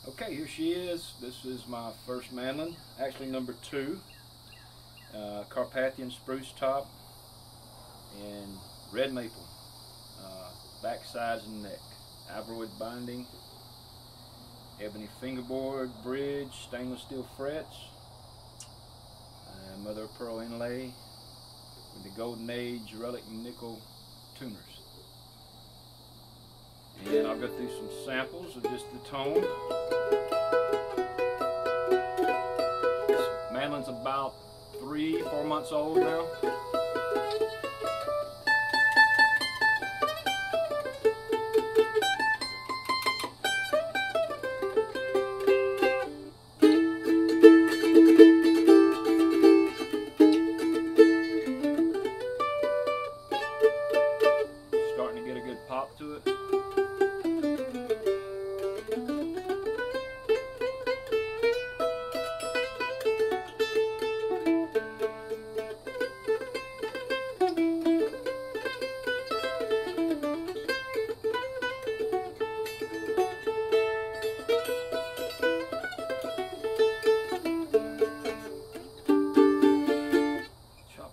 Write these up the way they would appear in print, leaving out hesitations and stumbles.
Okay, here she is. This is my first mandolin, actually number 2. Carpathian spruce top and red maple. Back sides and neck. Ivoroid binding. Ebony fingerboard, bridge, stainless steel frets. Mother of pearl inlay with the golden age relic nickel tuners. And I'll go through some samples of just the tone. This mandolin's about 3-4 months old now. Starting to get a good pop to it.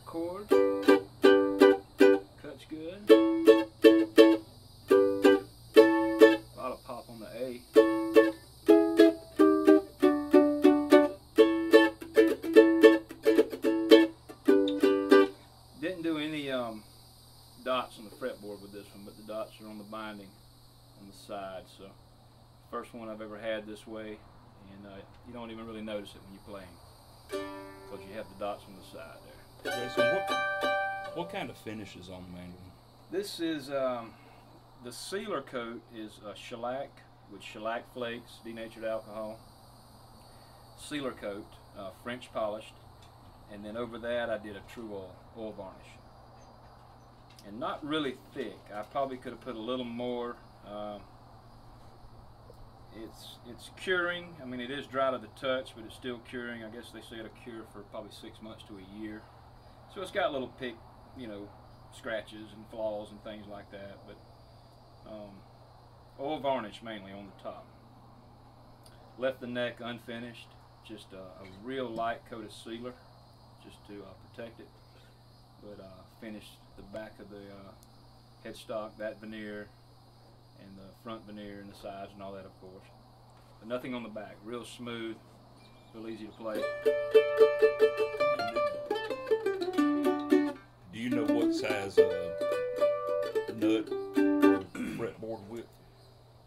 Chord, cuts good. A lot of pop on the A. Didn't do any dots on the fretboard with this one, but the dots are on the binding on the side. So first one I've ever had this way, and you don't even really notice it when you're playing because you have the dots on the side there. Jason, what kind of finish is on the mandolin? This is the sealer coat is shellac with shellac flakes, denatured alcohol. Sealer coat, French polished, and then over that I did a true oil varnish. And not really thick. I probably could have put a little more. It's curing. I mean, it is dry to the touch, but it's still curing. I guess they say it'll cure for probably 6 months to a year. So it's got little scratches and flaws and things like that, but oil varnish mainly on the top. Left the neck unfinished, just a real light coat of sealer, just to protect it. But finished the back of the headstock, that veneer, and the front veneer and the sides and all that, of course. But nothing on the back. Real smooth, real easy to play. Do you know what size nut or fretboard width?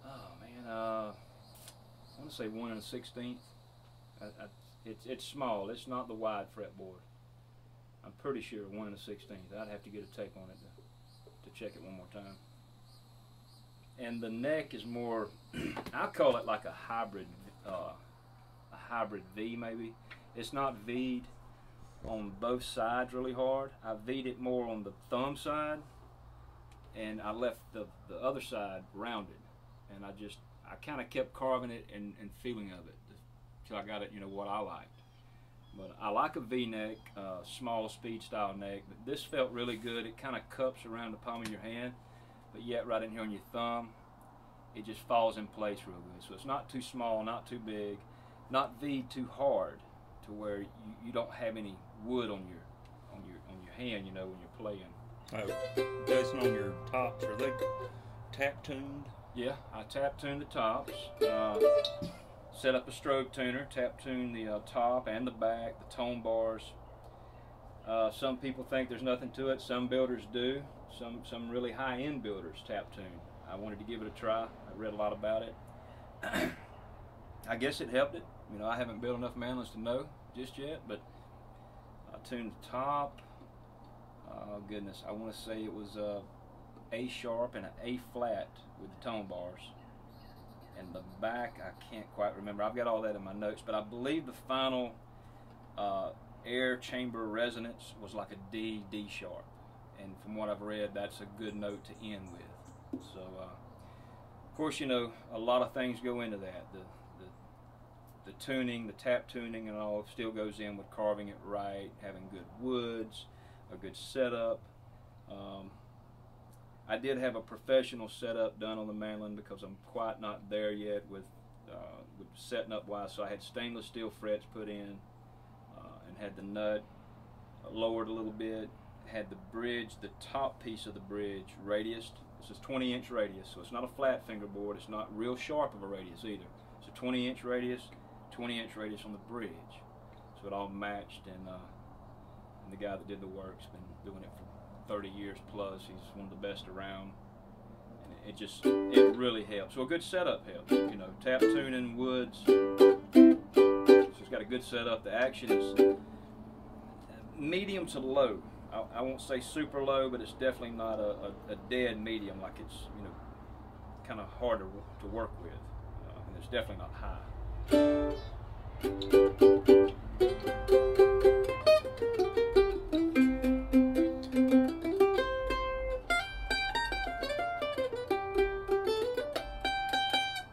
Oh man, I want to say 1 1/16. It's small. It's not the wide fretboard. I'm pretty sure 1 1/16. I'd have to get a tape on it to check it one more time. And the neck is more, I call it like a hybrid V maybe. It's not V'd on both sides really hard. I V'd it more on the thumb side, and I left the other side rounded. And I kind of kept carving it and feeling of it till I got it, what I liked. But I like a V-neck, small speed style neck, but this felt really good. It kind of cups around the palm of your hand, but yet right in here on your thumb, it just falls in place real good. So it's not too small, not too big, not V'd too hard to where you don't have any wood on your hand, when you're playing. Jason, on your tops, are they tap tuned? Yeah, I tap tune the tops. Set up a strobe tuner, tap tune the top and the back, the tone bars. Some people think there's nothing to it. Some builders do. Some really high-end builders tap tune. I wanted to give it a try. I read a lot about it. I guess it helped it. I haven't built enough mandolins to know just yet, but I tuned the top. Oh goodness, I want to say it was A sharp and an A flat with the tone bars. And the back, I can't quite remember. I've got all that in my notes, but I believe the final air chamber resonance was like a D sharp. And from what I've read, that's a good note to end with. So, of course, a lot of things go into that. The tuning, the tap tuning and all still goes in with carving it right, having good woods, a good setup. I did have a professional setup done on the mandolin because I'm quite not there yet with with setting up wise. So I had stainless steel frets put in, and had the nut lowered a little bit. Had the bridge, the top piece of the bridge radiused. This is 20-inch radius, so it's not a flat fingerboard. It's not real sharp of a radius either. It's a 20-inch radius, 20-inch radius on the bridge. So it all matched, and the guy that did the work's been doing it for 30 years plus. He's one of the best around, and it really helps. So a good setup helps. You know, tap tuning woods. So it's got a good setup. The action is medium to low. I won't say super low, but it's definitely not a dead medium, like it's, you know, kind of harder to work with, and it's definitely not high.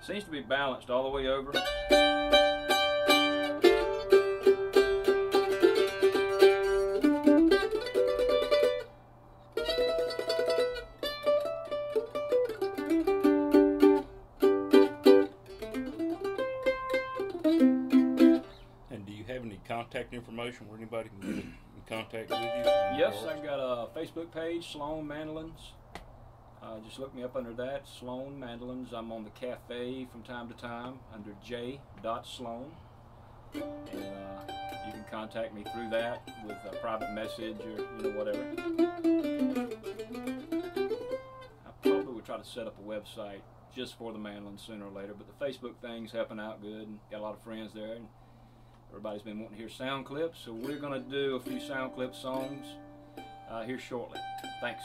Seems to be balanced all the way over. Contact information where anybody can get in contact with you? Yes, I've got a Facebook page, Sloan Mandolins. Just look me up under that, Sloan Mandolins. I'm on the cafe from time to time under j.sloan. And you can contact me through that with a private message or, you know, whatever. I probably would try to set up a website just for the mandolins sooner or later, but the Facebook thing's helping out good, and got a lot of friends there. And everybody's been wanting to hear sound clips, so we're going to do a few sound clip songs here shortly. Thanks.